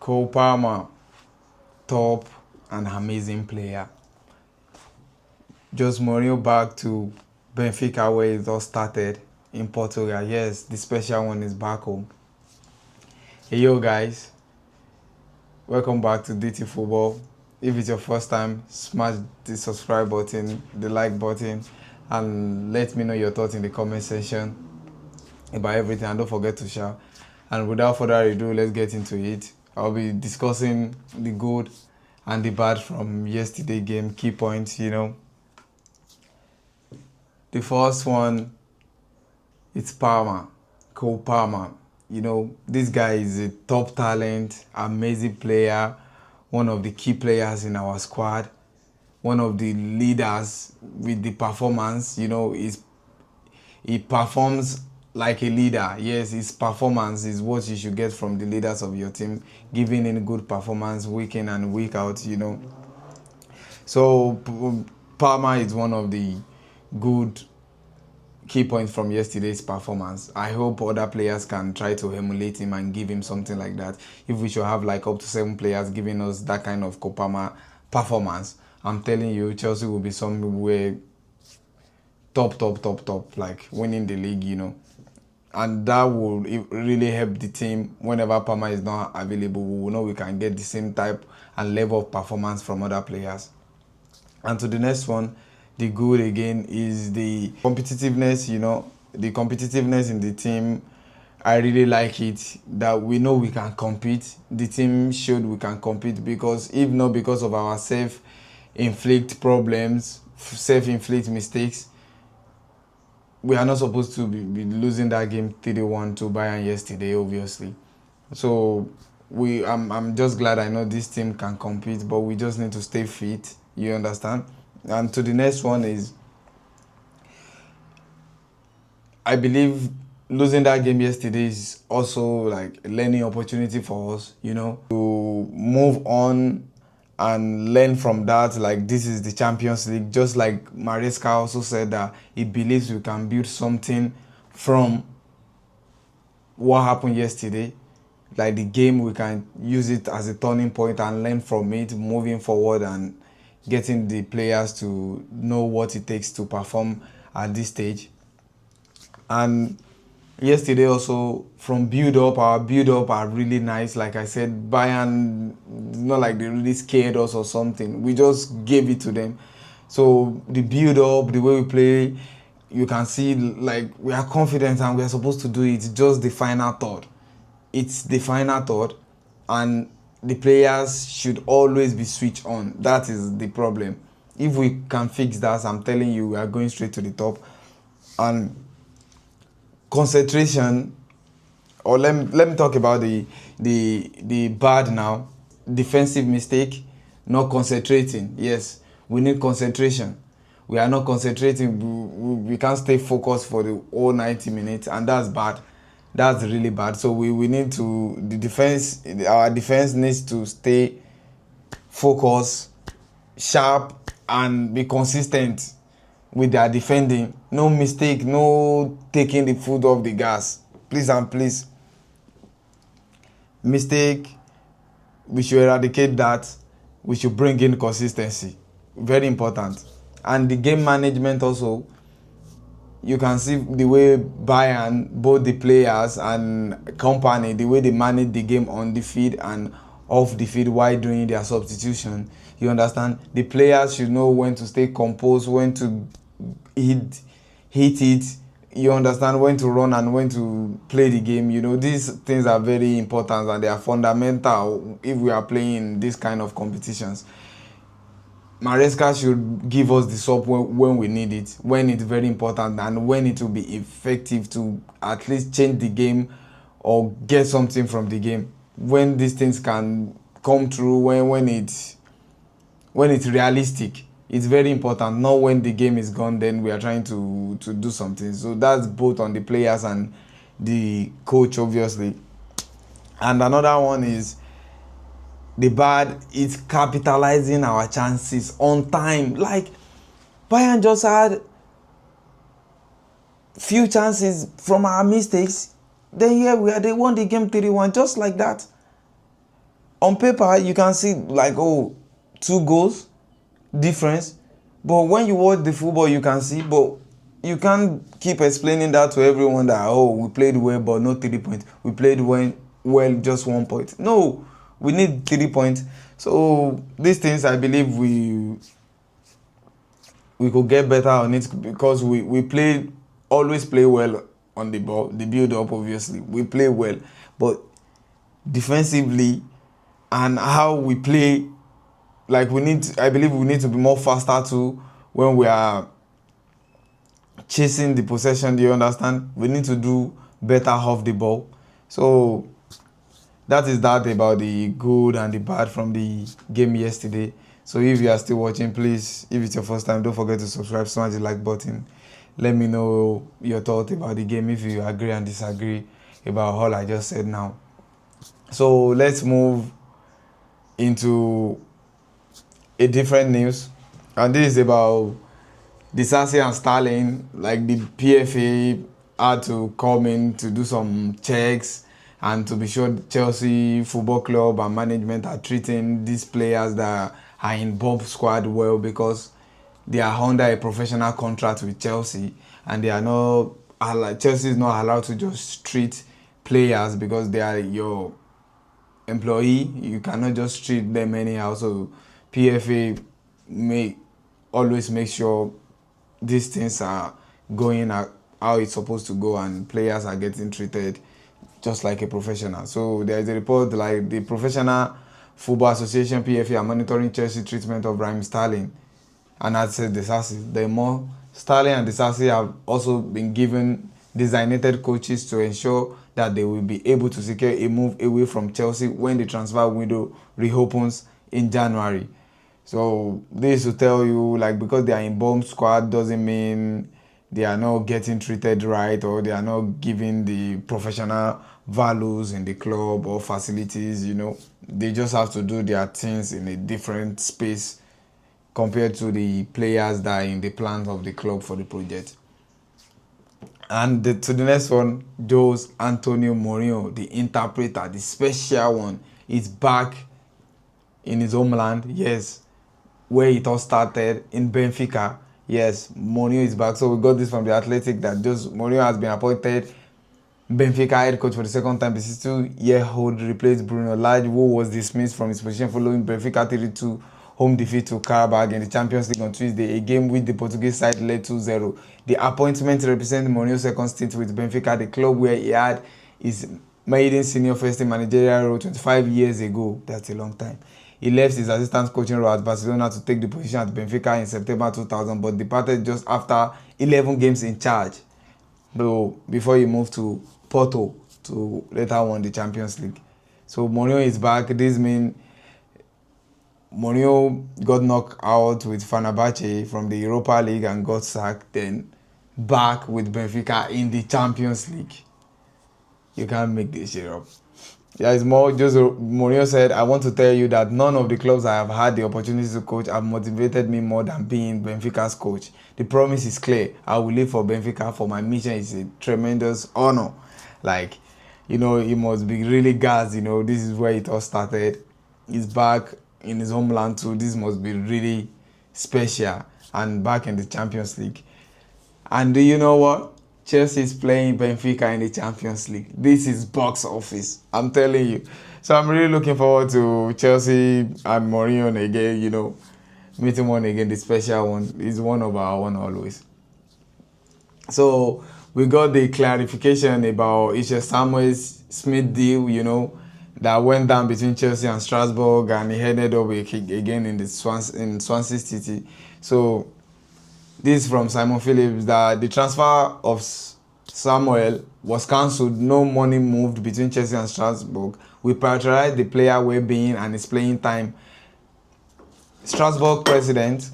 Cole Palmer, top and amazing player. José Mourinho back to Benfica where it all started in Portugal. Yes, the special one is back home. Hey yo guys, welcome back to DT Football. If it's your first time, smash the subscribe button, the like button, and let me know your thoughts in the comment section about everything, and don't forget to share. And without further ado, let's get into it. I'll be discussing the good and the bad from yesterday's game, key points, The first one, it's Palmer, Cole Palmer. This guy is a top talent, amazing player, one of the key players in our squad, one of the leaders with the performance. He performs like a leader. Yes, his performance is what you should get from the leaders of your team, giving in good performance week in and week out. So Palmer is one of the good key points from yesterday's performance. I hope other players can try to emulate him and give him something like that. If we should have like up to 7 players giving us that kind of Cole Palmer performance, I'm telling you, Chelsea will be somewhere top, like winning the league, And that will really help the team whenever Palmer is not available. We will know we can get the same type and level of performance from other players. And to the next one, the good again is the competitiveness, the competitiveness in the team. I really like it, that we know we can compete. The team showed we can compete, because if not because of our self-inflict problems, self-inflict mistakes, we are not supposed to be losing that game 3-1 to Bayern yesterday, obviously. So I'm just glad I know this team can compete, but we just need to stay fit, you understand? And to the next one is, I believe losing that game yesterday is also like a learning opportunity for us, to move on and learn from that. Like, this is the Champions League. Just like Maresca also said that he believes we can build something from what happened yesterday. Like the game, we can use it as a turning point and learn from it, moving forward and getting the players to know what it takes to perform at this stage. And yesterday also, from our build-up are really nice. Like I said, Bayern, not like they really scared us or something. We just gave it to them. So the build-up, the way we play, you can see like we are confident and we are supposed to do it. Just the final third. It's the final third, and the players should always be switched on. That is the problem. If we can fix that, I'm telling you, we are going straight to the top. And concentration, or let me talk about the bad now. Defensive mistake, not concentrating. Yes, we need concentration. We are not concentrating. We can't stay focused for the whole 90 minutes, and that's bad. That's really bad. So we need to, our defense needs to stay focused, sharp, and be consistent with their defending. No mistake, no taking the foot off the gas. Please and please. Mistake, we should eradicate that. We should bring in consistency. Very important. And the game management also, you can see the way Bayern, both the players and company, the way they manage the game on the field and off the field while doing their substitution. You understand? The players should know when to stay composed, when to hit it. You understand? When to run and when to play the game. These things are very important and they are fundamental if we are playing this kind of competitions. Maresca should give us the support when we need it, when it's very important, and when it will be effective to at least change the game or get something from the game. When these things can come through, when it's realistic, it's very important. Not when the game is gone, then we are trying to do something. So that's both on the players and the coach, obviously. And another one is, the bad is capitalizing our chances on time. Like, Bayern just had few chances from our mistakes. Then here we are, they won the game 3-1 just like that. on paper you can see like, oh, 2 goals difference, but when you watch the football you can see, but you can't keep explaining that to everyone that, oh, we played well but no 3 points, we played well just 1 point. No, we need 3 points. So these things I believe we could get better on it, because we always play well on the ball, the build up. Obviously we play well, but defensively and how we play, like I believe we need to be more faster too when we are chasing the possession. Do you understand? We need to do better off the ball. So that is that about the good and the bad from the game yesterday. So if you are still watching, please, if it's your first time, don't forget to subscribe, smash the like button. Let me know your thoughts about the game, if you agree and disagree about all I just said now. So let's move into a different news, and this is about Disasi and Sterling. Like, the PFA had to come in to do some checks and to be sure Chelsea Football Club and management are treating these players that are in bomb squad well, because they are under a professional contract with Chelsea, and they are not Chelsea is not allowed to just treat players because they are your employee. You cannot just treat them anyhow. So PFA may always make sure these things are going how it's supposed to go, and players are getting treated just like a professional. So there is a report like the Professional Football Association PFA are monitoring Chelsea treatment of Raheem Sterling and had said Disasi. The more Sterling and Disasi have also been given designated coaches to ensure that they will be able to secure a move away from Chelsea when the transfer window reopens in January. So this to tell you, like, because they are in bomb squad doesn't mean they are not getting treated right, or they are not giving the professional values in the club or facilities. They just have to do their things in a different space compared to the players that are in the plans of the club for the project. And to the next one, Jose Mourinho, the interpreter, the special one, is back in his homeland. Yes, where it all started, in Benfica. Yes, Mourinho is back. So we got this from the Athletic that Jose Mourinho has been appointed Benfica head coach for the second time. The 62-year-old replaced Bruno Lage, who was dismissed from his position following Benfica 3-2 home defeat to Karabakh in the Champions League on Tuesday, a game which the Portuguese side led 2-0. The appointment represents Mourinho's second stint with Benfica, the club where he had his maiden senior first-team managerial role 25 years ago. That's a long time. He left his assistant coaching role at Barcelona to take the position at Benfica in September 2000, but departed just after 11 games in charge, before he moved to Porto to later win the Champions League. So Mourinho is back. This means Mourinho got knocked out with Fenerbahce from the Europa League and got sacked, then back with Benfica in the Champions League. You can't make this shit up. There is more. Jose Mourinho said, "I want to tell you that none of the clubs I have had the opportunity to coach have motivated me more than being Benfica's coach. The promise is clear. I will live for Benfica, for my mission is a tremendous honor." Like, he must be really gassed. This is where it all started. He's back in his homeland too. This must be really special, and back in the Champions League. And do you know what? Chelsea is playing Benfica in the Champions League. This is box office, I'm telling you. So I'm really looking forward to Chelsea and Mourinho again, meeting one again, the special one. Is one of our own always. So we got the clarification about Ishe Samuel's Smith deal, that went down between Chelsea and Strasbourg, and he headed up again in Swansea City. So this is from Simon Phillips, that the transfer of Samuel was cancelled. No money moved between Chelsea and Strasbourg. We prioritize the player well-being and his playing time. Strasbourg president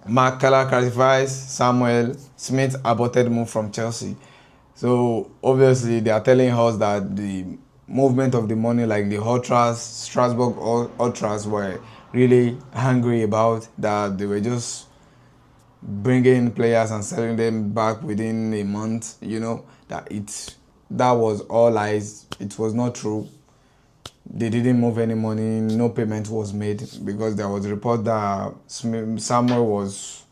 Mark Keller clarifies Samuel Smith's aborted move from Chelsea. So obviously they are telling us that the movement of the money, like the Strasbourg Ultras were really angry about, that they were just bringing players and selling them back within a month, that was all lies. It was not true. they didn't move any money, no payment was made because there was a report that Samuel was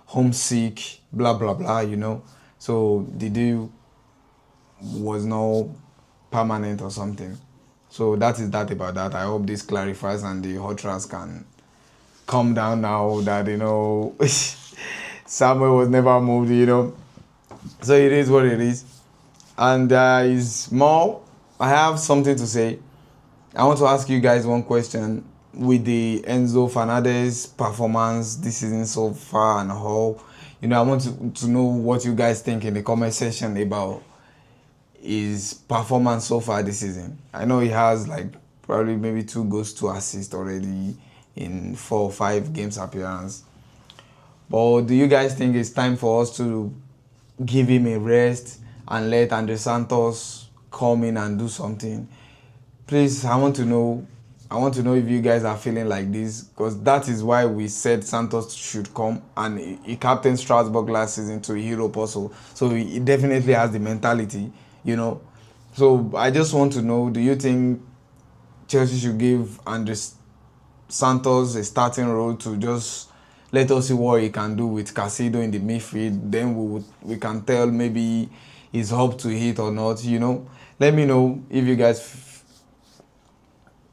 homesick, blah blah blah, you know. So the deal was not permanent or something. So that is that about that. I hope this clarifies and the Hotras can calm down now that, you know, Samuel was never moved, you know. So it is what it is. And there is more. I have something to say. I want to ask you guys one question. With the Enzo Fernández performance this season so far and all, you know, I want to know what you guys think in the comment section about his performance so far this season. I know he has like probably maybe 2 goals, 2 assists already in 4 or 5 games appearance. But do you guys think it's time for us to give him a rest and let Andrey Santos come in and do something? Please, I want to know if you guys are feeling like this, because that is why we said Santos should come, and he captained Strasbourg last season to Europe also. So he definitely has the mentality, you know. So I just want to know, do you think Chelsea should give Andrey Santos a starting role to just let us see what he can do with Casido in the midfield? Then we can tell maybe he's up to hit or not, you know. Let me know if you guys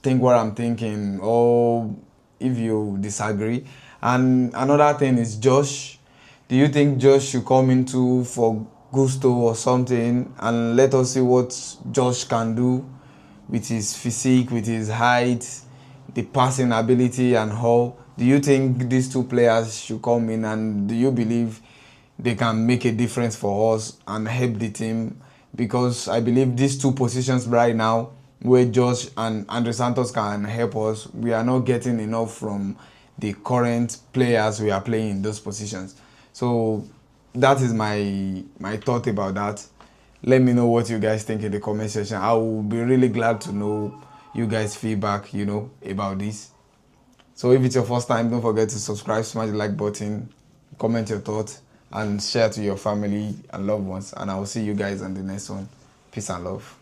think what I'm thinking or if you disagree. And another thing is Josh. Do you think Josh should come into for Gusto or something, and let us see what Josh can do with his physique, with his height, the passing ability and all? Do you think these 2 players should come in, and do you believe they can make a difference for us and help the team? Because I believe these 2 positions right now, where Josh and Andrey Santos can help us, we are not getting enough from the current players we are playing in those positions. So that is my thought about that. Let me know what you guys think in the comment section. I will be really glad to know you guys' feedback, you know, about this. So if it's your first time, don't forget to subscribe, smash the like button, comment your thoughts, and share to your family and loved ones. And I will see you guys on the next one. Peace and love.